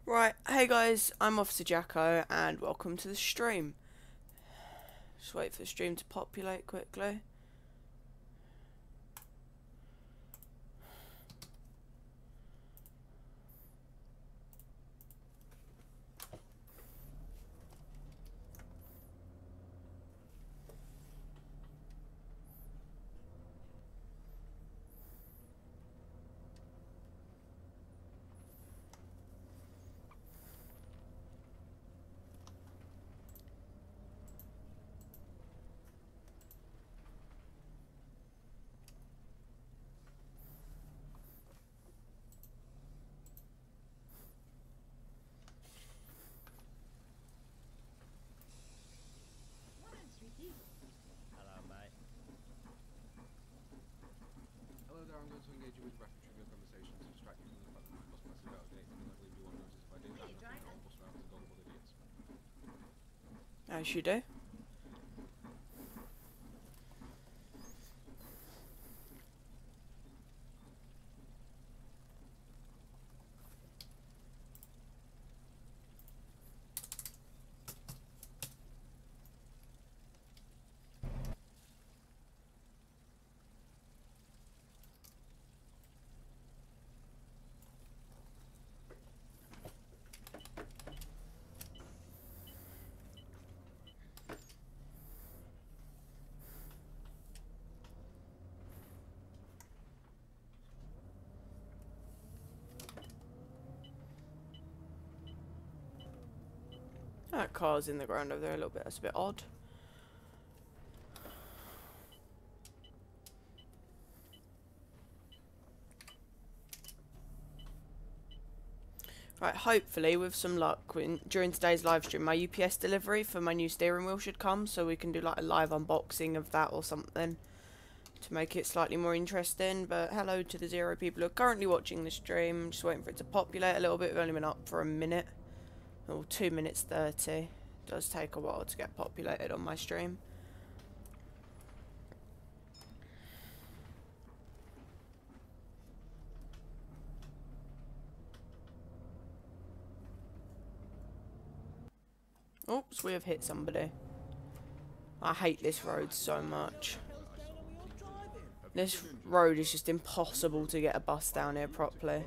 Right, hey guys, I'm Officer Jacko and welcome to the stream. Just wait for the stream to populate quickly. Hello, mate. Hello there, I'm going to engage you with rapid trivia conversation to distract you from the fact that my bus pass is out of date and then leave you on notice if I do that. I think all bus drivers are gullible idiots. As you do. That car's in the ground over there a little bit, that's a bit odd. Right, hopefully with some luck during today's live stream my UPS delivery for my new steering wheel should come, so we can do like a live unboxing of that or something to make it slightly more interesting. But hello to the 0 people who are currently watching the stream. Just waiting for it to populate a little bit. We've only been up for a minute. Or 2 minutes 30. It does take a while to get populated on my stream. Oops, we have hit somebody. I hate this road so much. This road is just impossible to get a bus down here properly.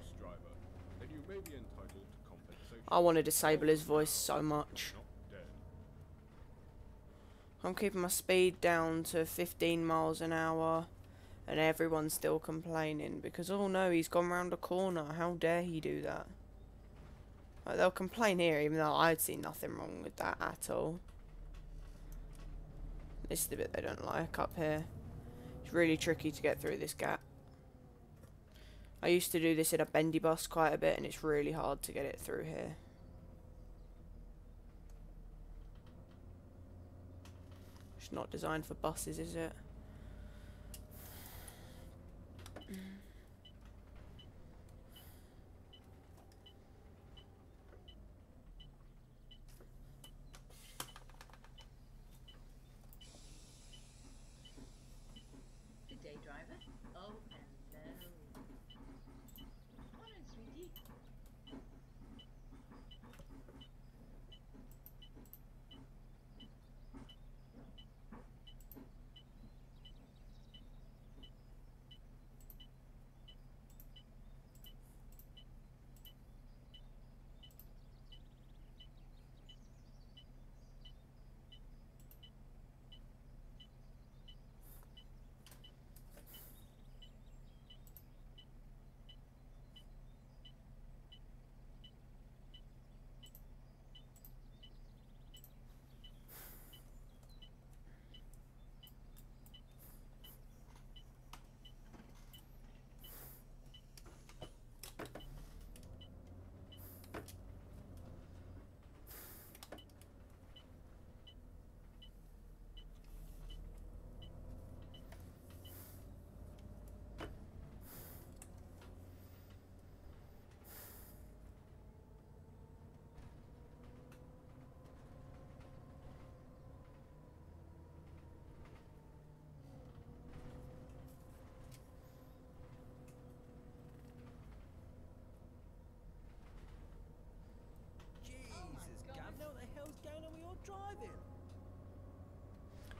I want to disable his voice so much. I'm keeping my speed down to 15 miles an hour and everyone's still complaining because, oh no, he's gone round a corner. How dare he do that? Like, they'll complain here even though I'd see nothing wrong with that at all. This is the bit they don't like up here. It's really tricky to get through this gap. I used to do this in a bendy bus quite a bit and it's really hard to get it through here. It's not designed for buses, is it? Good day, driver. Oh, hello. Come on in, sweetie.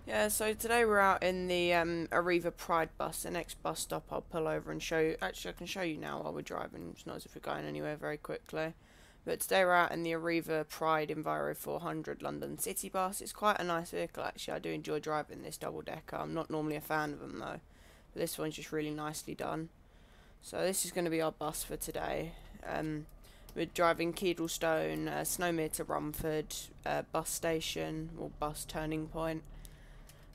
Yeah, so today we're out in the Arriva Pride bus. The next bus stop I'll pull over and show you. Actually, I can show you now while we're driving. It's not as if we're going anywhere very quickly. But today we're out in the Arriva Pride Enviro 400 London City bus. It's quite a nice vehicle, actually. I do enjoy driving this double-decker. I'm not normally a fan of them, though. But this one's just really nicely done. So this is going to be our bus for today. We're driving Keedlestone, Snowmere to Rumford, bus station, or bus turning point.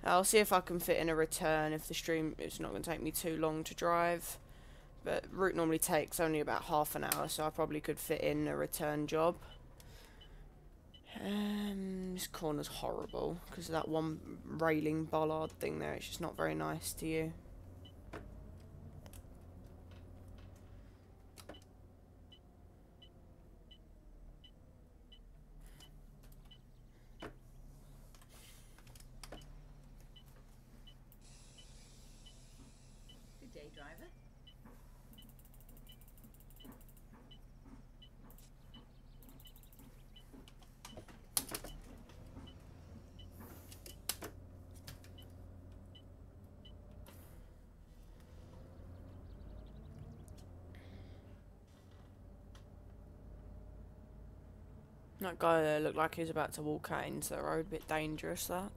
I'll see if I can fit in a return if the stream, it's not going to take me too long to drive. But route normally takes only about half an hour, so I probably could fit in a return job. This corner's horrible because of that one railing bollard thing there. It's just not very nice to you. Good day, driver. That guy there looked like he was about to walk out into the road. A bit dangerous, that.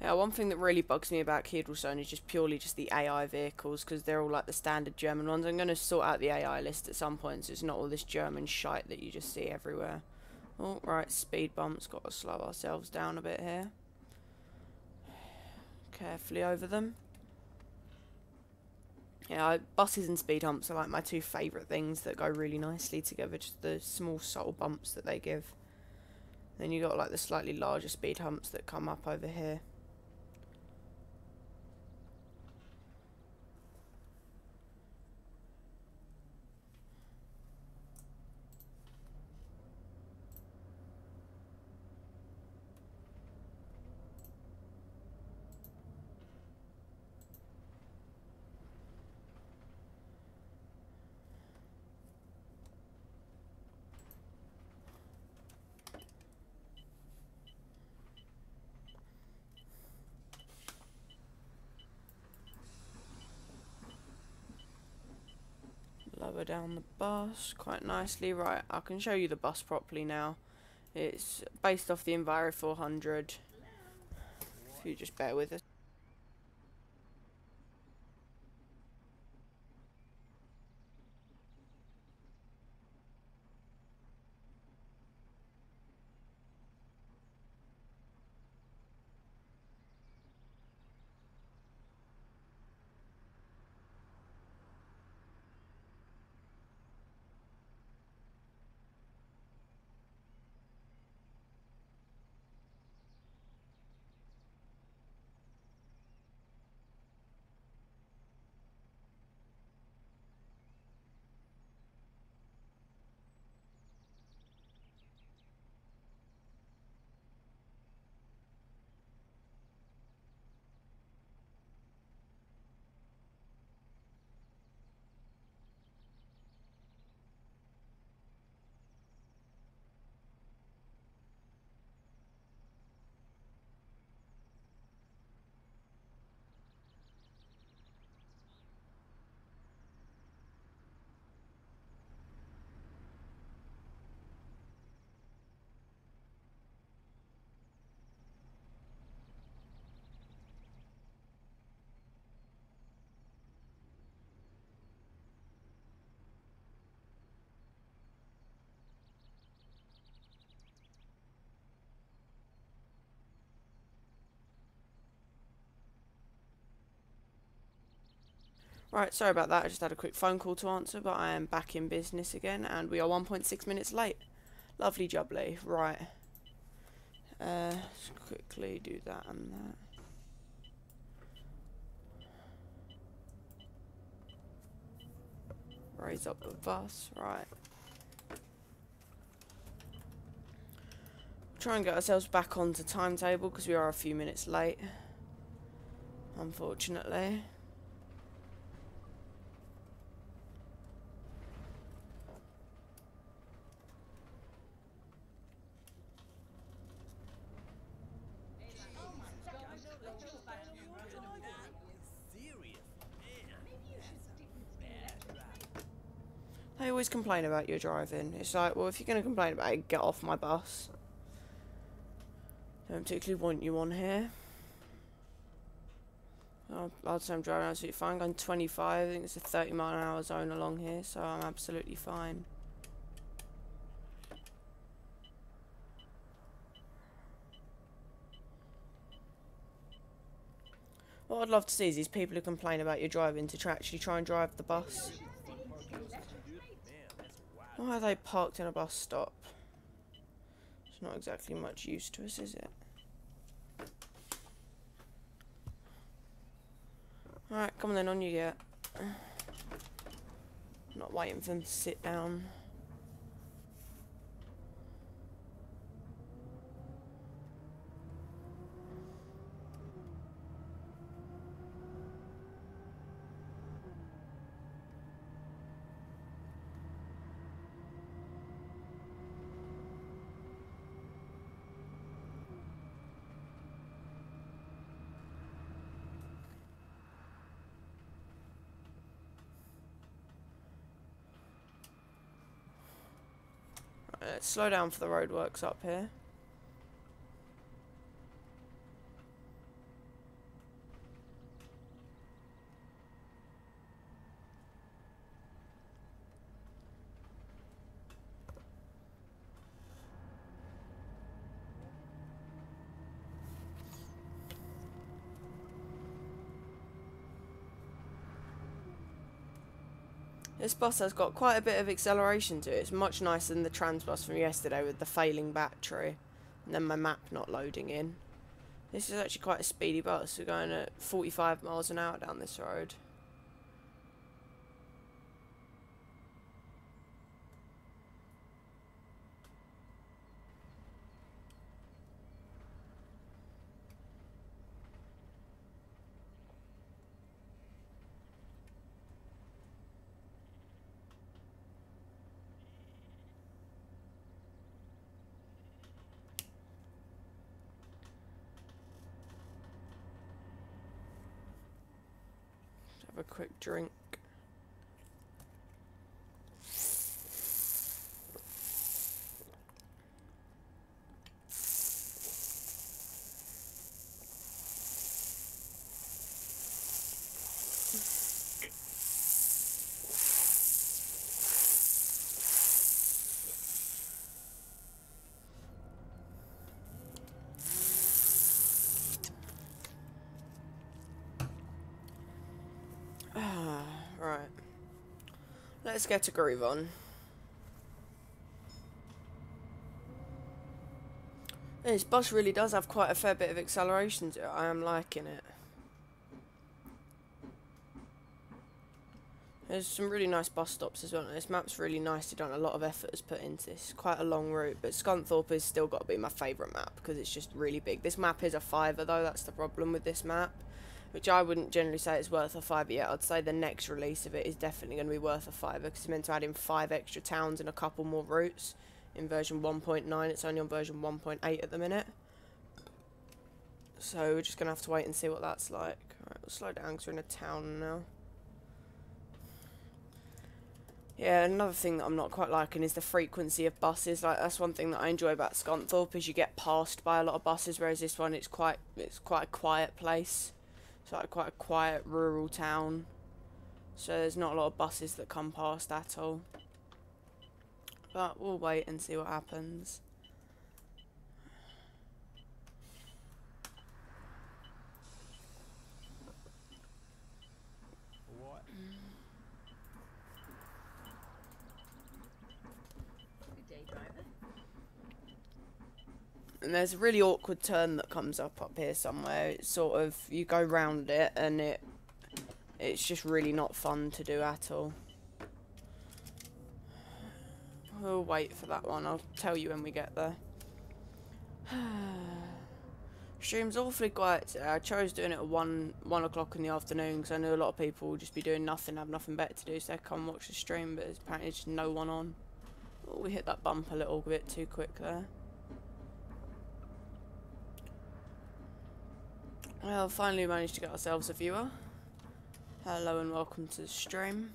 Yeah, one thing that really bugs me about Keedlestone is just purely just the AI vehicles, because they're all like the standard German ones. I'm going to sort out the AI list at some point, so it's not all this German shite that you just see everywhere. Oh, right, speed bumps. Got to slow ourselves down a bit here. Carefully over them. Yeah, buses and speed humps are like my two favourite things that go really nicely together. Just the small subtle bumps that they give. Then you got like the slightly larger speed humps that come up over here. Lower down the bus quite nicely. Right, I can show you the bus properly now. It's based off the Enviro 400. If you just bear with us. Right, sorry about that. I just had a quick phone call to answer, but I am back in business again, and we are 1.6 minutes late. Lovely jubbly. Right. Let's quickly do that and that. Raise up the bus. Right. Try and get ourselves back onto timetable because we are a few minutes late. Unfortunately. They always complain about your driving. It's like, well, if you're going to complain about it, get off my bus. Don't particularly want you on here. I'd say I'm driving absolutely fine. I'm going 25. I think it's a 30-mile-an-hour zone along here, so I'm absolutely fine. What I'd love to see is these people who complain about your driving to actually try and drive the bus. Why are they parked in a bus stop? It's not exactly much use to us, is it? Alright, come on then, on you get. Not waiting for them to sit down. Let's slow down for the roadworks up here. This bus has got quite a bit of acceleration to it. It's much nicer than the trans bus from yesterday with the failing battery and then my map not loading in. This is actually quite a speedy bus. We're going at 45 miles an hour down this road. Have a quick drink. Right. Let's get a groove on. This bus really does have quite a fair bit of acceleration to it. I am liking it. There's some really nice bus stops as well. This map's really nicely done. A lot of effort is put into this. Quite a long route, but Scunthorpe has still got to be my favourite map because it's just really big. This map is a fiver though. That's the problem with this map, which I wouldn't generally say it's worth a fiver yet. I'd say the next release of it is definitely going to be worth a fiver because it's meant to add in 5 extra towns and a couple more routes in version 1.9. It's only on version 1.8 at the minute. So we're just going to have to wait and see what that's like. Alright, we'll slow down because we're in a town now. Yeah, another thing that I'm not quite liking is the frequency of buses. Like, that's one thing that I enjoy about Scunthorpe is you get passed by a lot of buses, whereas this one it's quite a quiet place. It's like quite a quiet rural town. So there's not a lot of buses that come past at all. But we'll wait and see what happens. What? Good day, driver. And there's a really awkward turn that comes up here somewhere. It's sort of, you go round it and it's just really not fun to do at all. We'll wait for that one. I'll tell you when we get there. Stream's awfully quiet today. I chose doing it at 1 o'clock in the afternoon because I knew a lot of people would just be doing nothing, have nothing better to do, so they come watch the stream, but there's apparently just no one on. Oh, we hit that bump a little bit too quick there. Well, finally managed to get ourselves a viewer. Hello and welcome to the stream.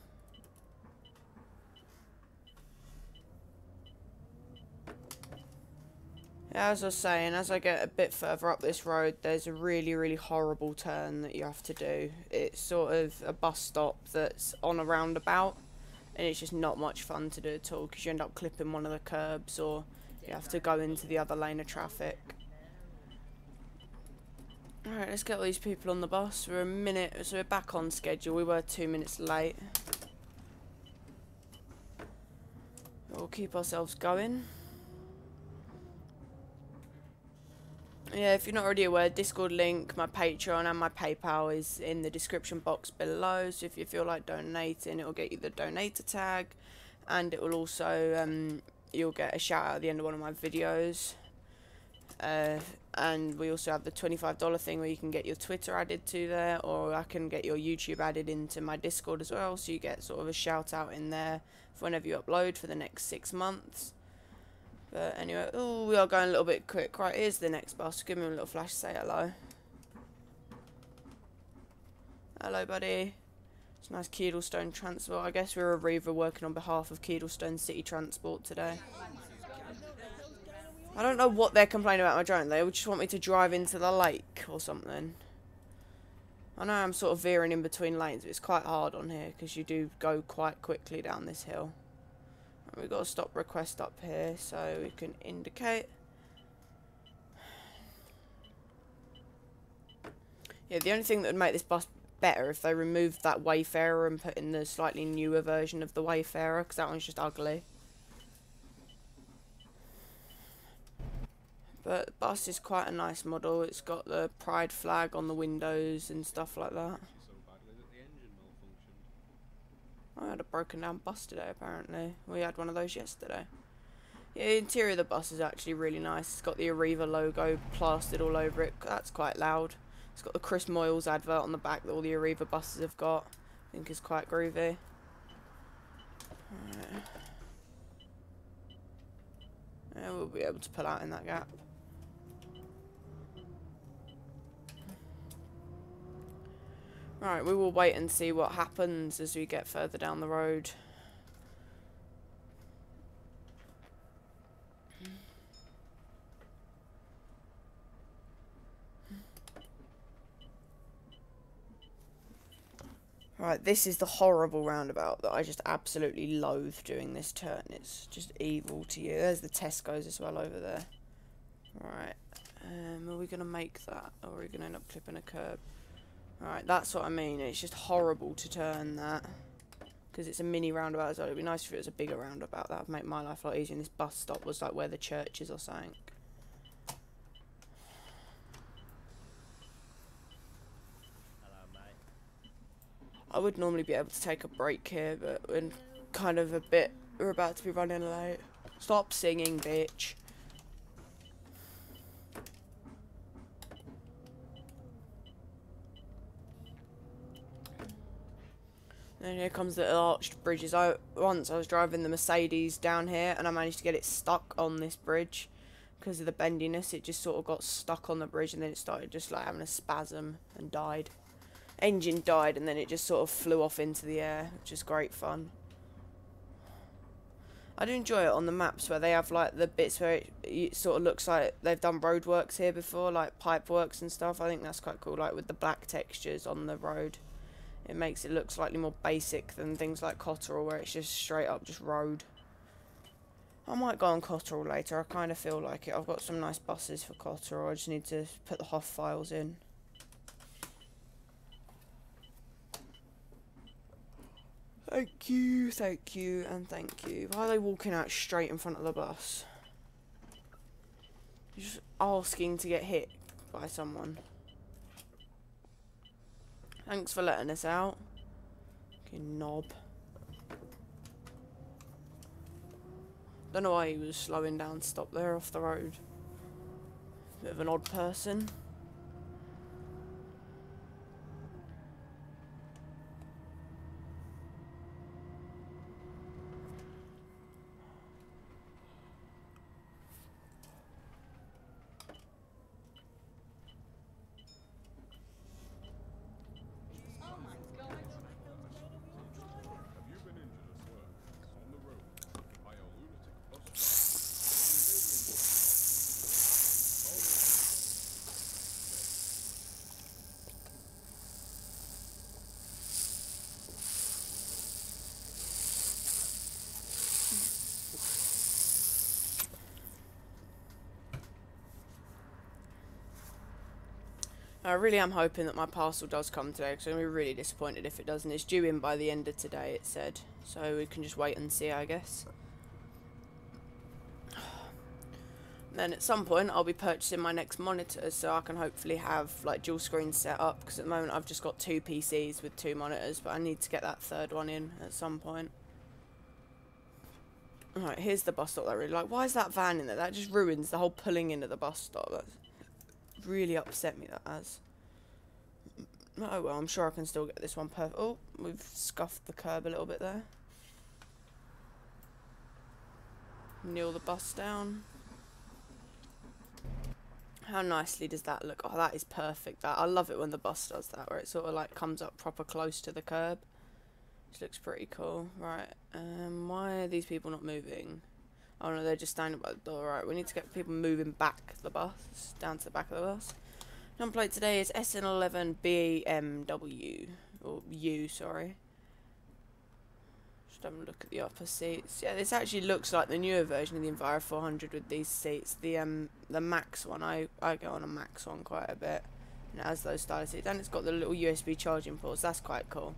Yeah, as I was saying, as I get a bit further up this road, there's a really, really horrible turn that you have to do. It's sort of a bus stop that's on a roundabout, and it's just not much fun to do at all, because you end up clipping one of the curbs, or you have to go into the other lane of traffic. Alright, let's get all these people on the bus. We're a minute, so we're back on schedule. We were 2 minutes late. We'll keep ourselves going. Yeah, if you're not already aware, Discord link, my Patreon and my PayPal is in the description box below. So if you feel like donating, it will get you the donator tag, and it will also you'll get a shout out at the end of one of my videos. And we also have the $25 thing where you can get your Twitter added to there, or I can get your YouTube added into my Discord as well, so you get sort of a shout out in there for whenever you upload for the next 6 months. But anyway, oh, we are going a little bit quick. Right, here's the next bus. Give me a little flash, say hello. Hello, buddy. It's nice Keedlestone transport. I guess we're Arriva working on behalf of Keedlestone City Transport today. I don't know what they're complaining about my drone. They just want me to drive into the lake or something. I know I'm sort of veering in between lanes, but it's quite hard on here because you do go quite quickly down this hill. We've got a stop request up here, so we can indicate. Yeah, the only thing that would make this bus better if they removed that Wayfarer and put in the slightly newer version of the Wayfarer, because that one's just ugly. But the bus is quite a nice model. It's got the pride flag on the windows and stuff like that. I had a broken down bus today, apparently. We had one of those yesterday. Yeah, the interior of the bus is actually really nice. It's got the Arriva logo plastered all over it. That's quite loud. It's got the Chris Moyles advert on the back that all the Arriva buses have got. I think is quite groovy. Right. Yeah, we'll be able to pull out in that gap. Right, we will wait and see what happens as we get further down the road. Right, this is the horrible roundabout that I just absolutely loathe doing this turn. It's just evil to you. There's the Tesco's as well over there. Right, are we going to make that, or are we going to end up clipping a curb? Right, that's what I mean. It's just horrible to turn that, because it's a mini roundabout as well. It'd be nice if it was a bigger roundabout. That would make my life a lot easier. And this bus stop was like where the church is or something. Hello, mate. I would normally be able to take a break here, but we're kind of we're about to be running late. Stop singing, bitch. And here comes the arched bridges. Once I was driving the Mercedes down here, and I managed to get it stuck on this bridge because of the bendiness. It just sort of got stuck on the bridge, and then it started just like having a spasm and died. Engine died, and then it just sort of flew off into the air, which is great fun. I do enjoy it on the maps where they have like the bits where it sort of looks like they've done roadworks here before, like pipe works and stuff. I think that's quite cool, like with the black textures on the road. It makes it look slightly more basic than things like Cotterell, where it's just straight up just road. I might go on Cotterell later. I kind of feel like it. I've got some nice buses for Cotterell. I just need to put the HOF files in. Thank you, and thank you. Why are they walking out straight in front of the bus? You're just asking to get hit by someone. Thanks for letting us out. Fucking knob. Don't know why he was slowing down to stop there off the road. Bit of an odd person. I really am hoping that my parcel does come today, because I'm going to be really disappointed if it doesn't. It's due in by the end of today, it said. So we can just wait and see, I guess. Then at some point I'll be purchasing my next monitor, so I can hopefully have like dual screens set up, because at the moment I've just got 2 PCs with 2 monitors, but I need to get that third one in at some point. Alright, here's the bus stop that I really like. Why is that van in there? That just ruins the whole pulling in at the bus stop. That's really upset me, that has. Oh well, I'm sure I can still get this one perfect. Oh, we've scuffed the curb a little bit there. Kneel the bus down. How nicely does that look? Oh, that is perfect. That I love it when the bus does that, where it sort of like comes up proper close to the curb. Which looks pretty cool. Right, why are these people not moving? Oh no, they're just standing by the door. Right, we need to get people moving back the bus, down to the back of the bus. Number plate today is SN11 BMW, or U, sorry. Just have a look at the upper seats. Yeah, this actually looks like the newer version of the Enviro 400 with these seats. The Max one, I go on a Max one quite a bit. And it has those style seats. And it's got the little USB charging ports. That's quite cool.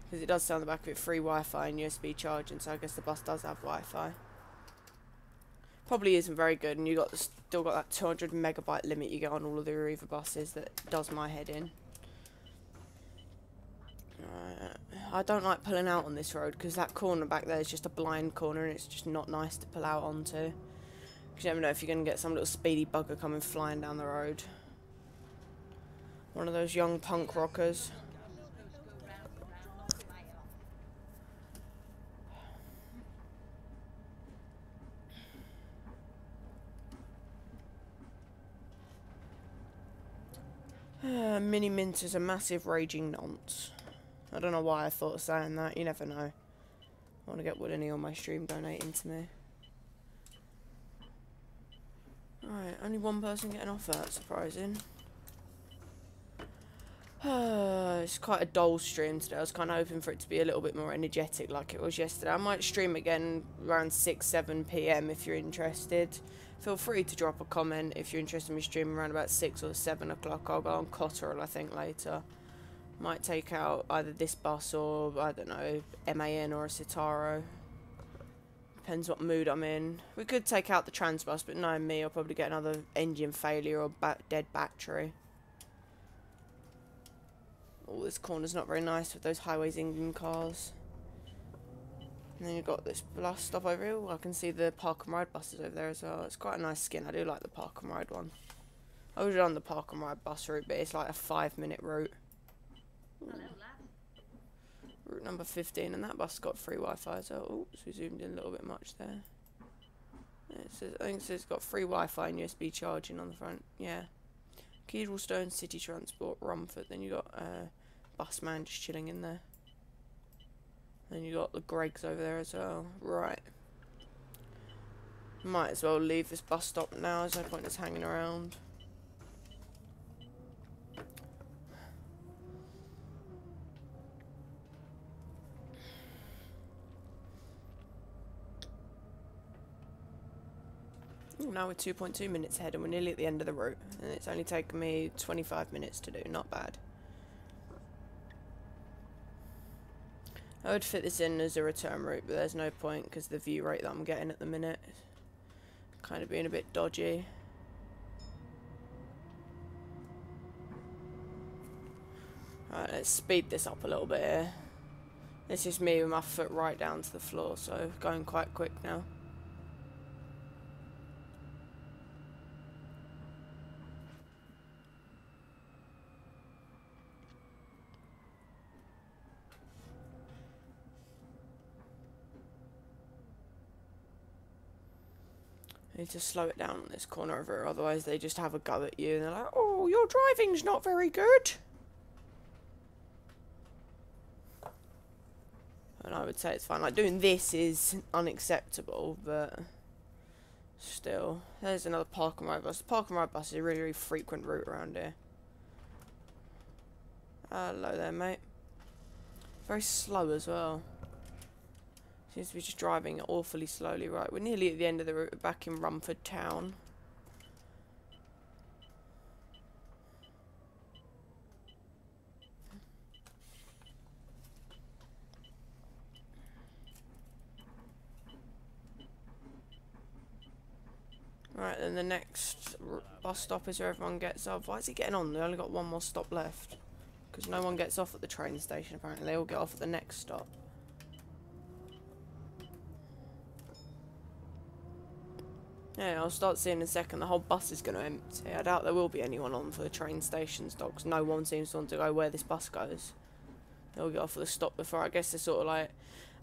Because it does say on the back of it free Wi-Fi and USB charging, so I guess the bus does have Wi-Fi. Probably isn't very good, and you got still got that 200 megabyte limit you get on all of the Arriva buses that does my head in. I don't like pulling out on this road because that corner back there is just a blind corner and it's just not nice to pull out onto. Because you never know if you're going to get some little speedy bugger coming flying down the road. One of those young punk rockers. Mini Mint is a massive raging nonce. I don't know why I thought of saying that. You never know. I want to get Woodany on my stream donating to me. Alright, only one person getting off that. Surprising. It's quite a dull stream today. I was kind of hoping for it to be a little bit more energetic like it was yesterday. I might stream again around 6-7 PM if you're interested. Feel free to drop a comment if you're interested in me streaming around about 6 or 7 o'clock. I'll go on Cotterell, I think, later. Might take out either this bus or, I don't know, MAN or a Citaro. Depends what mood I'm in. We could take out the trans bus, but knowing me, I'll probably get another engine failure or dead battery. Oh, this corner's not very nice with those Highways England cars. And then you've got this bus stop over here. I can see the park and ride buses over there as well. It's quite a nice skin. I do like the park and ride one. I would have done the park and ride bus route, but it's like a 5-minute route. Hello, lad. Route number 15, and that bus got free Wi-Fi as well. Oh, so we zoomed in a little bit much there. Yeah, it says, I think it says it's got free Wi-Fi and USB charging on the front. Yeah. Keedlestone, City Transport, Romford. Then you got bus man just chilling in there. Then you got the Gregs over there as well. Right. Might as well leave this bus stop now. There's no point in us hanging around. Ooh, now we're 2.2 minutes ahead and we're nearly at the end of the route. And it's only taken me 25 minutes to do. Not bad. I would fit this in as a return route, but there's no point because the view rate that I'm getting at the minute is kind of being a bit dodgy. Alright, let's speed this up a little bit here. This is me with my foot right down to the floor, so going quite quick now. Need to slow it down on this corner over here, otherwise they just have a go at you and they're like, oh, your driving's not very good. And I would say it's fine. Like, doing this is unacceptable, but still. There's another park and ride bus. The park and ride bus is a really, really frequent route around here. Hello there, mate. Very slow as well. Seems to be just driving awfully slowly. Right, we're nearly at the end of the route. We're back in Rumford town. and the next bus stop is where everyone gets off. Why is he getting on? They only got one more stop left. Because no one gets off at the train station, apparently. They all get off at the next stop. Yeah, I'll start seeing in a second. The whole bus is going to empty. I doubt there will be anyone on for the train station stop, because no one seems to want to go where this bus goes. They'll get off at the stop before. I guess they're sort of like...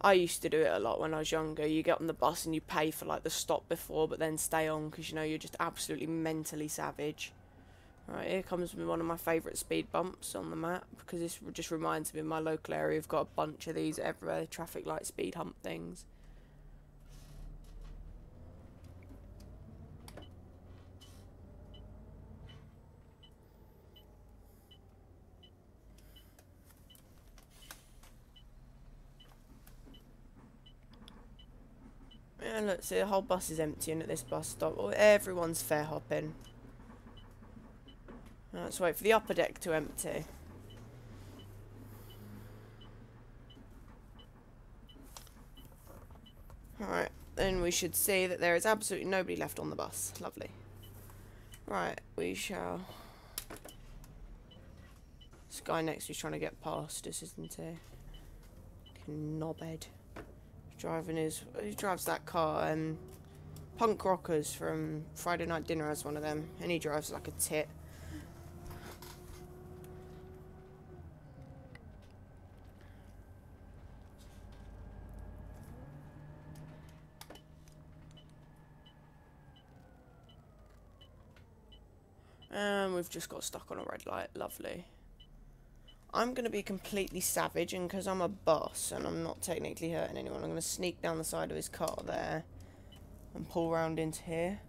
I used to do it a lot when I was younger. You get on the bus and you pay for like the stop before, but then stay on because you know you're just absolutely mentally savage. Right, here comes one of my favourite speed bumps on the map, because this just reminds me of my local area. We've got a bunch of these everywhere, traffic light speed hump things. Yeah, look, see, the whole bus is emptying at this bus stop. Oh, everyone's fair hopping. Let's wait for the upper deck to empty. Alright, then we should see that there is absolutely nobody left on the bus. Lovely. Right, we shall... This guy next who's trying to get past us, isn't he? Knobhead. Who drives that car? Punk Rockers from Friday Night Dinner has one of them, and he drives like a tit. And we've just got stuck on a red light. Lovely. I'm going to be completely savage, and because I'm a boss and I'm not technically hurting anyone, I'm going to sneak down the side of his car there and pull round into here,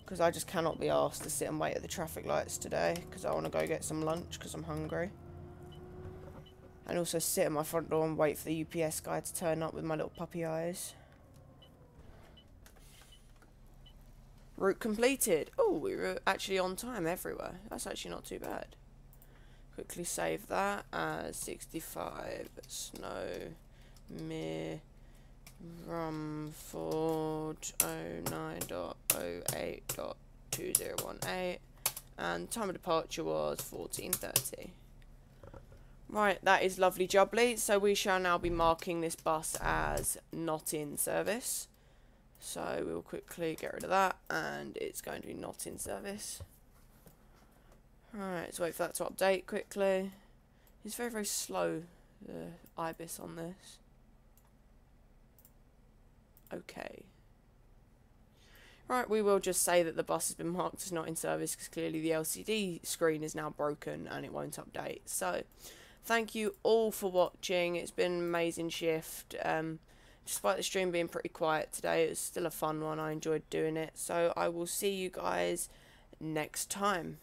because I just cannot be asked to sit and wait at the traffic lights today, because I want to go get some lunch because I'm hungry. And also sit at my front door and wait for the UPS guy to turn up with my little puppy eyes. Route completed. Oh, we were actually on time everywhere. That's actually not too bad. Quickly save that as 65 Snow Mere Rumford 09.08.2018, and time of departure was 14:30. Right, that is lovely jubbly. So we shall now be marking this bus as not in service. So we'll quickly get rid of that, and it's going to be not in service. Alright, let's wait for that to update quickly. It's very, very slow, the IBIS on this. Okay. Right, we will just say that the bus has been marked as not in service, because clearly the LCD screen is now broken and it won't update. So, thank you all for watching. It's been an amazing shift. Despite the stream being pretty quiet today, it was still a fun one. I enjoyed doing it. So, I will see you guys next time.